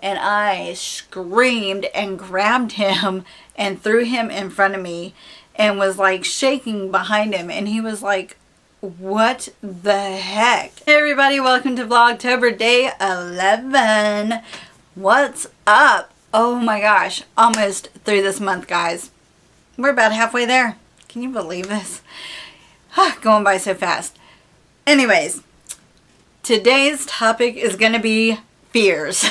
and I screamed and grabbed him and threw him in front of me and was like shaking behind him, and he was like, what the heck? Hey everybody, welcome to Vlogtober day 11. What's up? Oh my gosh, almost through this month, guys. We're about halfway there. Can you believe this? Going by so fast. Anyways, today's topic is going to be fears.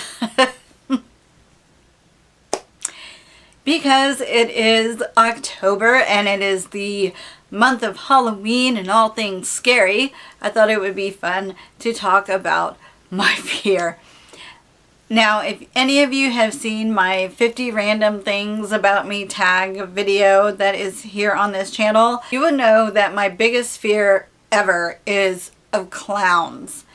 Because it is October and it is the month of Halloween and all things scary, I thought it would be fun to talk about my fear. Now, if any of you have seen my 50 random things about me tag video that is here on this channel, you would know that my biggest fear ever is of clowns.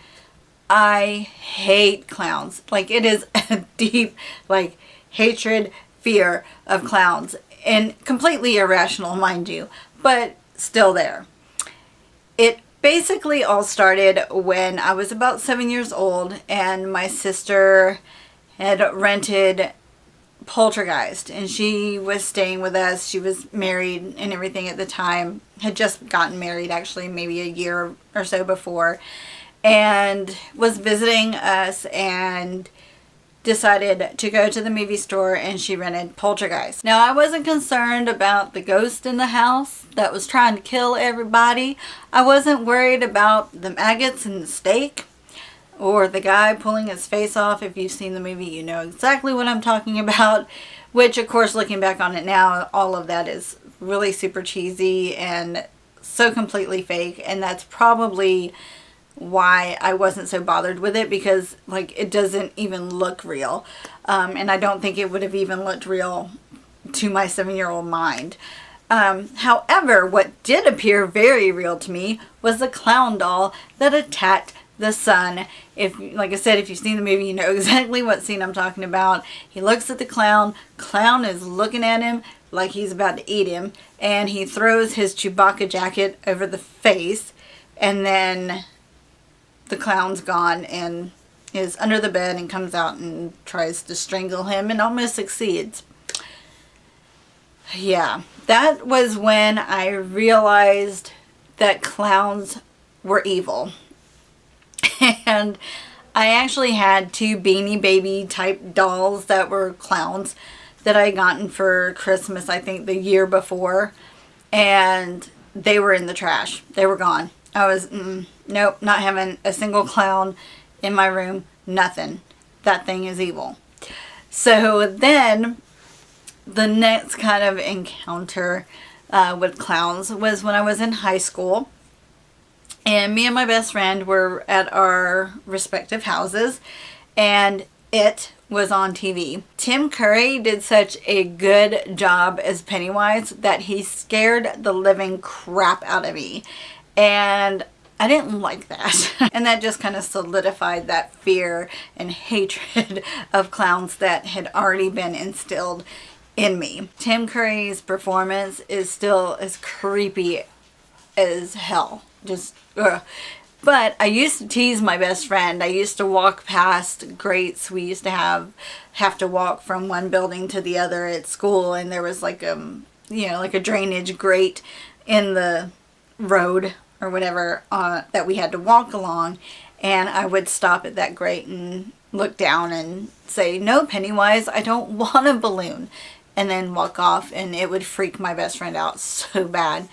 I hate clowns. Like, it is a deep, like, hatred, fear of clowns, and completely irrational, mind you, but still there. It basically all started when I was about 7 years old and my sister had rented Poltergeist, and she was staying with us. She was married and everything at the time, had just gotten married actually maybe a year or so before, and was visiting us and decided to go to the movie store, and she rented Poltergeist. Now, I wasn't concerned about the ghost in the house that was trying to kill everybody. I wasn't worried about the maggots in the steak or the guy pulling his face off. If you've seen the movie, you know exactly what I'm talking about, which, of course, looking back on it now, all of that is really super cheesy and so completely fake, and that's probably why I wasn't so bothered with it, because like it doesn't even look real, and I don't think it would have even looked real to my 7-year-old mind. However, what did appear very real to me was the clown doll that attacked the son. If, like I said, if you've seen the movie, you know exactly what scene I'm talking about. He looks at the clown is looking at him like he's about to eat him, and he throws his Chewbacca jacket over the face, and then the clown's gone and is under the bed and comes out and tries to strangle him and almost succeeds. Yeah, that was when I realized that clowns were evil. And I actually had 2 Beanie Baby type dolls that were clowns that I had gotten for Christmas, I think the year before, and they were in the trash. They were gone. I was, nope, not having a single clown in my room, nothing. That thing is evil. So then, the next kind of encounter with clowns was when I was in high school. And me and my best friend were at our respective houses, and it was on TV. Tim Curry did such a good job as Pennywise that he scared the living crap out of me. And I didn't like that. And that just kind of solidified that fear and hatred of clowns that had already been instilled in me. Tim Curry's performance is still as creepy as hell. Just, ugh. But I used to tease my best friend. I used to walk past grates. We used to have to walk from one building to the other at school, and there was like like a drainage grate in the road or whatever that we had to walk along, and I would stop at that grate and look down and say, "No, Pennywise, I don't want a balloon," and then walk off, and it would freak my best friend out so bad.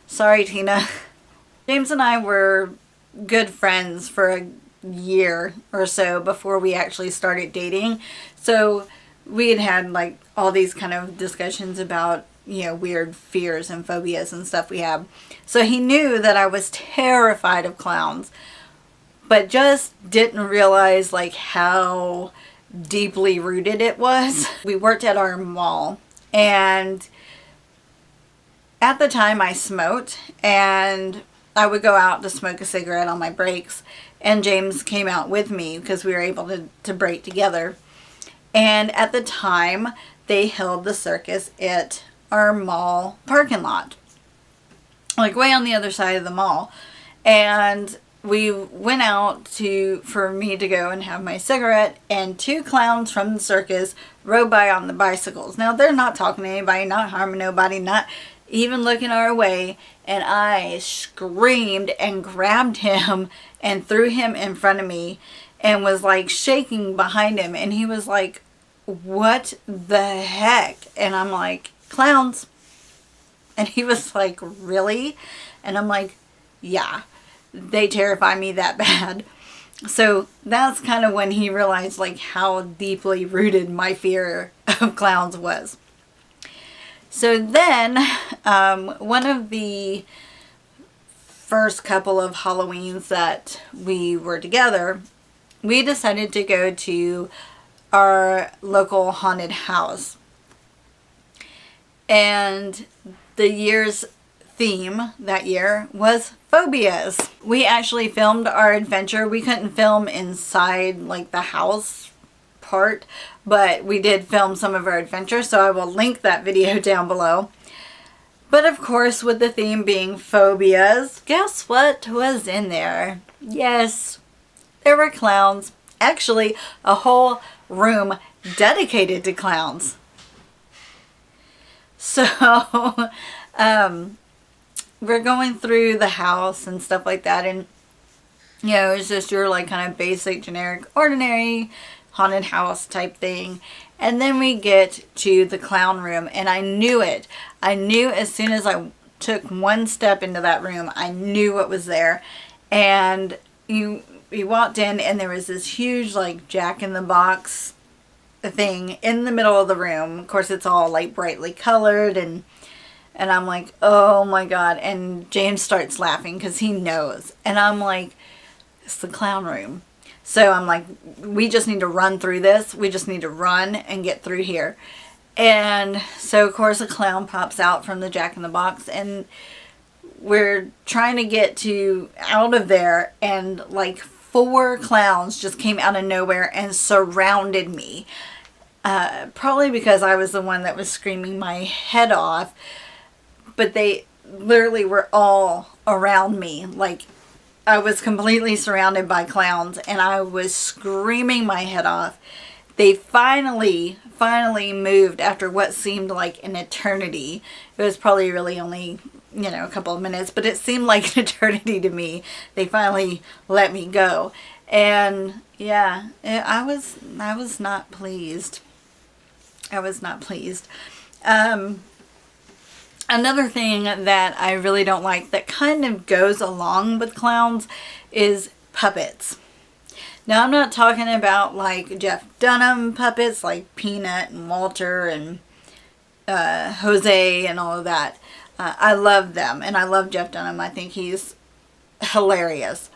Sorry, Tina. James and I were good friends for a year or so before we actually started dating, so we had like all these kind of discussions about weird fears and phobias and stuff we have. So he knew that I was terrified of clowns, but just didn't realize like how deeply rooted it was. We worked at our mall, and at the time I smoked, and I would go out to smoke a cigarette on my breaks, and James came out with me because we were able to break together. And at the time, they held the circus at our mall parking lot, like way on the other side of the mall. And we went out for me to go and have my cigarette, and 2 clowns from the circus rode by on the bicycles. Now, they're not talking to anybody, not harming nobody, not even looking our way, and I screamed and grabbed him and threw him in front of me and was like shaking behind him, and he was like, what the heck? And I'm like, clowns. And he was like, really? And I'm like, yeah, they terrify me that bad. So that's kind of when he realized like how deeply rooted my fear of clowns was. So then, one of the first couple of Halloweens that we were together, we decided to go to our local haunted house. And the year's theme that year was phobias. We actually filmed our adventure. We couldn't film inside like the house part, but we did film some of our adventure, so I will link that video down below. But of course, with the theme being phobias, guess what was in there? Yes, there were clowns. Actually, a whole room dedicated to clowns. So, we're going through the house and stuff like that, and you know, it's just your like kind of basic, generic, ordinary haunted house type thing. And then we get to the clown room, and I knew it. I knew as soon as I took one step into that room, I knew what was there. And we walked in, and there was this huge like Jack-in-the-Box thing in the middle of the room. Of course, it's all like brightly colored, and I'm like, oh my god. And James starts laughing because he knows, and I'm like, it's the clown room. So I'm like, we just need to run through this. We just need to run and get through here. And so of course a clown pops out from the Jack-in-the-Box, and we're trying to get out of there, and like 4 clowns just came out of nowhere and surrounded me. Probably because I was the one that was screaming my head off, but they literally were all around me. Like, I was completely surrounded by clowns, and I was screaming my head off. They finally moved after what seemed like an eternity. It was probably really only, you know, a couple of minutes, but it seemed like an eternity to me. They finally let me go. And yeah, I was not pleased. I was not pleased. Another thing that I really don't like that kind of goes along with clowns is puppets. Now, I'm not talking about like Jeff Dunham puppets like Peanut and Walter and Jose and all of that. I love them, and I love Jeff Dunham. I think he's hilarious.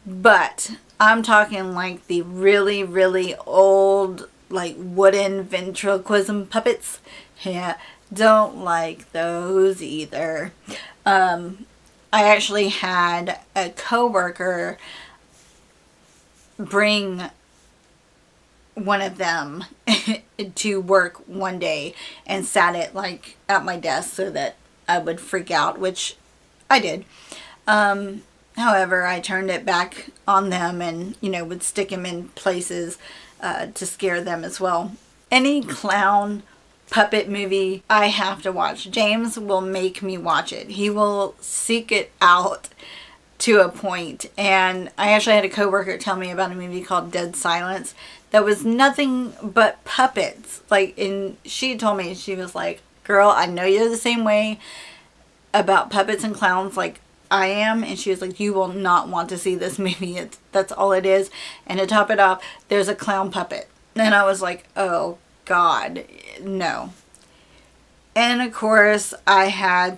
But I'm talking like the really, really old like wooden ventriloquism puppets. Yeah. Don't like those either. I actually had a coworker bring one of them to work one day and sat it like at my desk so that I would freak out, which I did. However, I turned it back on them and, you know, would stick them in places to scare them as well. Any clown puppet movie I have to watch. James will make me watch it. He will seek it out to a point. And I actually had a coworker tell me about a movie called Dead Silence that was nothing but puppets. Like, and she told me, she was like, girl, I know you're the same way about puppets and clowns like I am. And she was like, you will not want to see this movie. That's all it is. And to top it off, there's a clown puppet. And I was like, oh God, no. And of course, I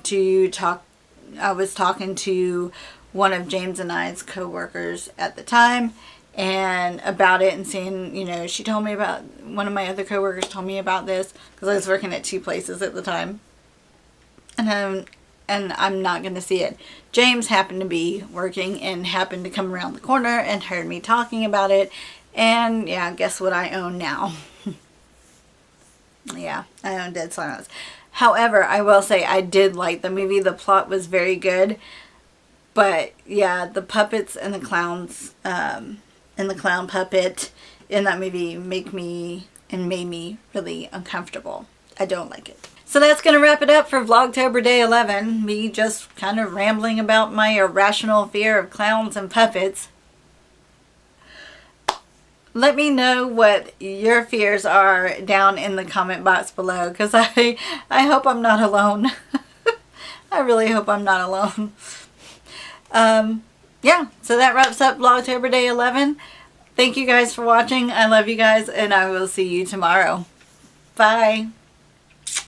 was talking to one of James and I's co-workers at the time and about it, and seeing, you know, she told me about, one of my other co-workers told me about this because I was working at 2 places at the time. And I'm not going to see it. James happened to be working and happened to come around the corner and heard me talking about it. And yeah, guess what I own now? Yeah, I own Dead Silence. However, I will say I did like the movie. The plot was very good. But yeah, the puppets and the clowns and the clown puppet in that movie made me really uncomfortable. I don't like it. So that's going to wrap it up for Vlogtober Day 11. Me just kind of rambling about my irrational fear of clowns and puppets. Let me know what your fears are down in the comment box below, because I hope I'm not alone. I really hope I'm not alone. Yeah, so that wraps up Vlogtober Day 11. Thank you guys for watching. I love you guys, and I will see you tomorrow. Bye.